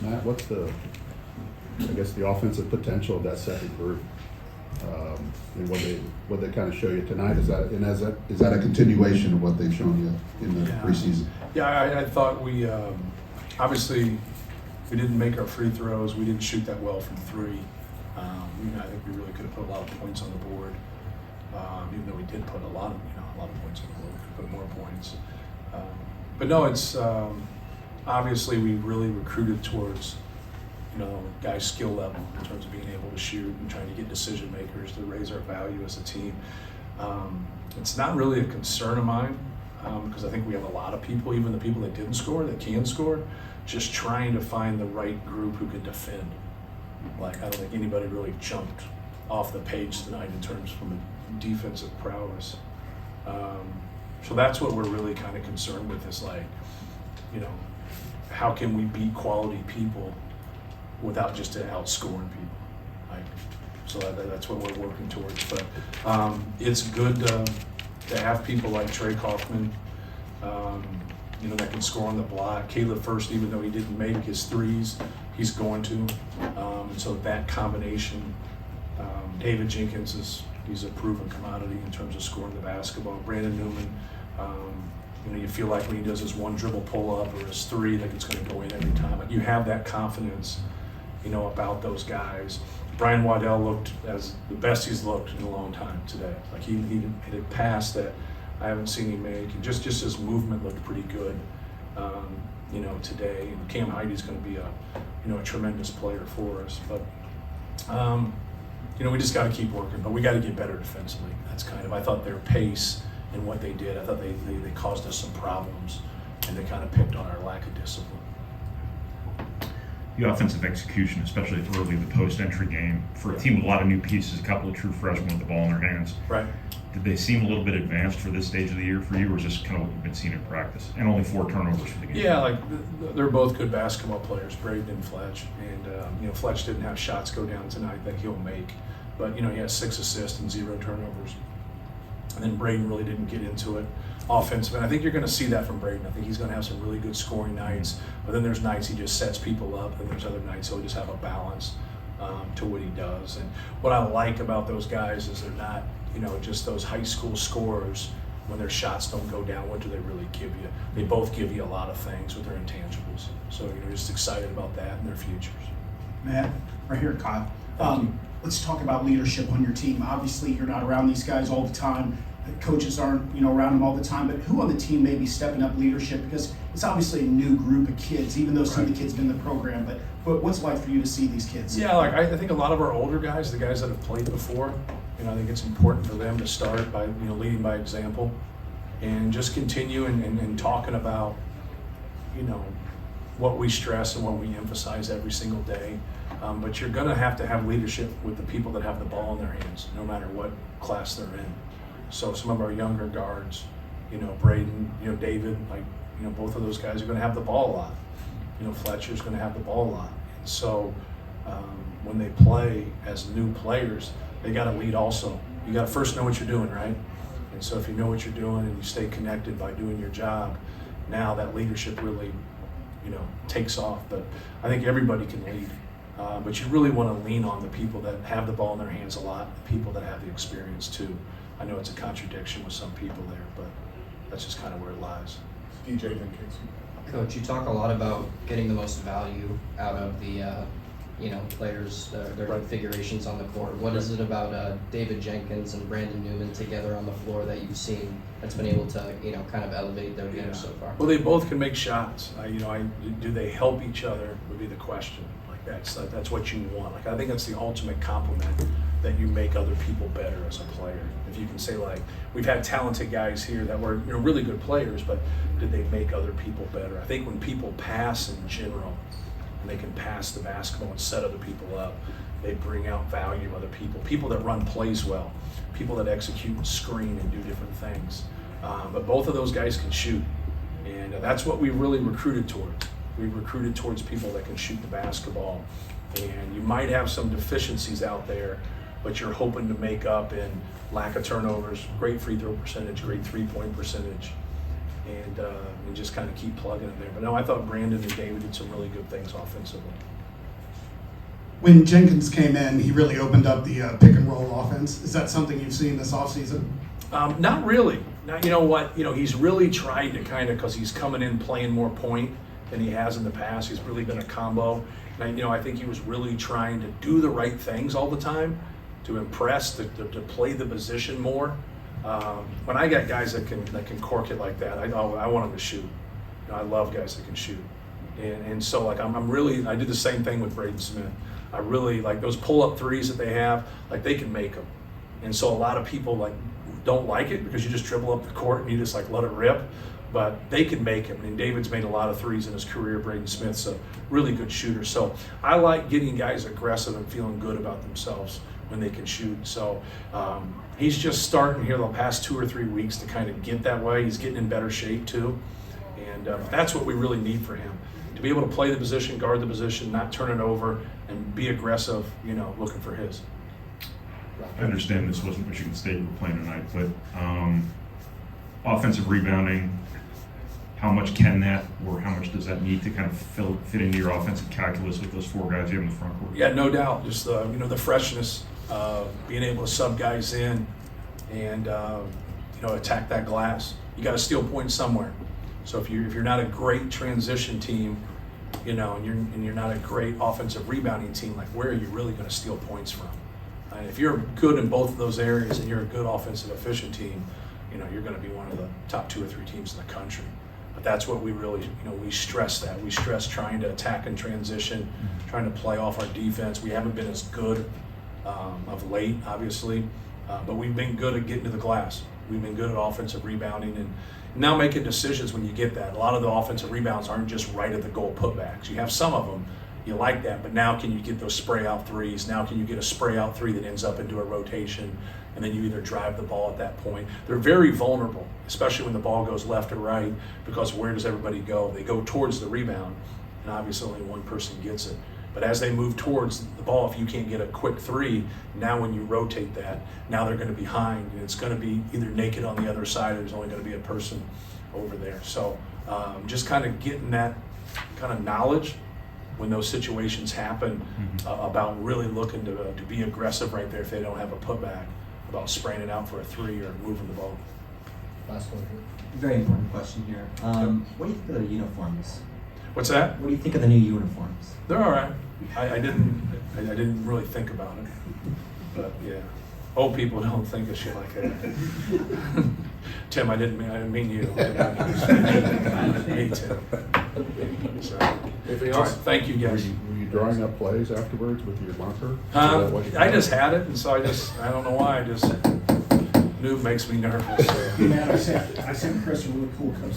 Matt, what's the offensive potential of that second group? And what they kind of show you tonight, is that a continuation of what they've shown you in the preseason? Yeah, I thought we obviously we didn't make our free throws. We didn't shoot that well from three. I think we really could have put a lot of points on the board. Even though we did put a lot of points on the board, we could put more points. But no, it's obviously we really recruited towards guys' skill level in terms of being able to shoot and trying to get decision makers to raise our value as a team. It's not really a concern of mine because I think we have a lot of people, even the people that didn't score, that can score, just trying to find the right group who can defend. Like, I don't think anybody really jumped off the page tonight in terms from a defensive prowess. So that's what we're really kind of concerned with is like, how can we beat quality people without just outscoring people? Like, so that's what we're working towards. But it's good to have people like Trey Kaufman, that can score on the block. Caleb First, even though he didn't make his threes, he's going to. So that combination, David Jenkins he's a proven commodity in terms of scoring the basketball. Brandon Newman, you feel like when he does his one dribble pull up or his three, like it's going to go in every time. Like you have that confidence, about those guys. Brian Waddell looked as the best he's looked in a long time today. Like he hit a pass that I haven't seen him make. And just his movement looked pretty good, today. And Cam Heidi's going to be a tremendous player for us. But we just got to keep working. But we got to get better defensively. That's I thought their pace and what they did, I thought they caused us some problems, and they kind of picked on our lack of discipline. The offensive execution, especially early in the post-entry game, for a team with a lot of new pieces, a couple of true freshmen with the ball in their hands. Right. Did they seem a little bit advanced for this stage of the year for you, or is this kind of what you've been seeing in practice? And only 4 turnovers for the game. Yeah, they're both good basketball players, Braden and Fletch. And Fletch didn't have shots go down tonight that he'll make, but he has 6 assists and 0 turnovers. And then Braden really didn't get into it offensively. And I think you're going to see that from Braden. I think he's going to have some really good scoring nights, but then there's nights he just sets people up, and there's other nights he'll just have a balance to what he does. And what I like about those guys is they're not, just those high school scorers. When their shots don't go down, what do they really give you? They both give you a lot of things with their intangibles. So just excited about that and their futures. Matt, right here, Kyle. Let's talk about leadership on your team. Obviously, you're not around these guys all the time. Coaches aren't, around them all the time. But who on the team may be stepping up leadership? Because it's obviously a new group of kids, even though some of the kids have been in the program. But what's it like for you to see these kids? Yeah, I think a lot of our older guys, the guys that have played before, I think it's important for them to start by, leading by example, and just continue and talking about, what we stress and what we emphasize every single day. But you're going to have leadership with the people that have the ball in their hands, no matter what class they're in. So some of our younger guards, Braden, David, both of those guys are going to have the ball a lot. Fletcher's going to have the ball a lot. And so when they play as new players, they got to lead also. You got to first know what you're doing, right? And so if you know what you're doing and you stay connected by doing your job, now that leadership really, takes off. But I think everybody can lead. But you really want to lean on the people that have the ball in their hands a lot, the people that have the experience too. I know it's a contradiction with some people there, but that's just kind of where it lies. DJ, then Casey. Coach, you talk a lot about getting the most value out of the players, their configurations on the court. What is it about David Jenkins and Brandon Newman together on the floor that you've seen that's been able to kind of elevate their game so far? Well, they both can make shots. Do they help each other would be the question. That's what you want. I think that's the ultimate compliment, that you make other people better as a player. If you can say, we've had talented guys here that were really good players, but did they make other people better? I think when people pass in general, and they can pass the basketball and set other people up, they bring out value in other people that run plays well, people that execute and screen and do different things. But both of those guys can shoot, and that's what we really recruited towards. We recruited towards people that can shoot the basketball, and you might have some deficiencies out there, but you're hoping to make up in lack of turnovers, great free throw percentage, great 3-point percentage, and just kind of keep plugging it there. But no, I thought Brandon and David did some really good things offensively. When Jenkins came in, he really opened up the pick and roll offense. Is that something you've seen this offseason? Not really. Now, you know what? You know, he's really tried to kind of, because he's coming in playing more point than he has in the past. He's really been a combo. And, you know, I think he was really trying to do the right things all the time, to impress, to play the position more. When I got guys that can cork it like that, I want them to shoot. You know, I love guys that can shoot. And so, like, I did the same thing with Braden Smith. I really like those pull-up threes that they have, like, they can make them. And so a lot of people, like, don't like it because you just dribble up the court and you just, like, let it rip. But they can make them. And David's made a lot of threes in his career. Braden Smith's a really good shooter. So I like getting guys aggressive and feeling good about themselves when they can shoot. So he's just starting here the past 2 or 3 weeks to kind of get that way. He's getting in better shape too. And that's what we really need for him. To be able to play the position, guard the position, not turn it over, and be aggressive, you know, looking for his. I understand this wasn't Michigan State you were playing tonight, but offensive rebounding, how much can that, or how much does that need to kind of fit into your offensive calculus with those 4 guys you have in the front court? Yeah, no doubt. Just you know, the freshness, being able to sub guys in, and you know, attack that glass. You got to steal points somewhere. So if you're not a great transition team, you know, and you're not a great offensive rebounding team, like, where are you really going to steal points from? And if you're good in both of those areas and you're a good offensive efficient team, you know, you're going to be one of the top 2 or 3 teams in the country. But that's what we really, you know, we stress that. We stress trying to attack and transition, trying to play off our defense. We haven't been as good of late, obviously, but we've been good at getting to the glass. We've been good at offensive rebounding and now making decisions when you get that. A lot of the offensive rebounds aren't just right at the goal putbacks. You have some of them, you like that, but now can you get those spray out threes? Now can you get a spray out 3 that ends up into a rotation, and then you either drive the ball at that point? They're very vulnerable, especially when the ball goes left or right, because where does everybody go? They go towards the rebound, and obviously only one person gets it. But as they move towards the ball, if you can't get a quick 3, now when you rotate that, now they're going to be behind, and it's going to be either naked on the other side, or there's only going to be a person over there. So just kind of getting that kind of knowledge when those situations happen, about really looking to be aggressive right there if they don't have a putback, about spraying it out for a 3 or moving the ball. Last one here. Very important question here. What do you think of the uniforms? What's that? What do you think of the new uniforms? They're all right. I didn't really think about it, but yeah, old people don't think of shit like that. Tim, I didn't mean you. Me, Tim. So, thank you guys. Were you drawing up plays afterwards with your marker? I just had it, and so I don't know why. I just knew it makes me nervous. So. Man, I sent Chris a really cool coach.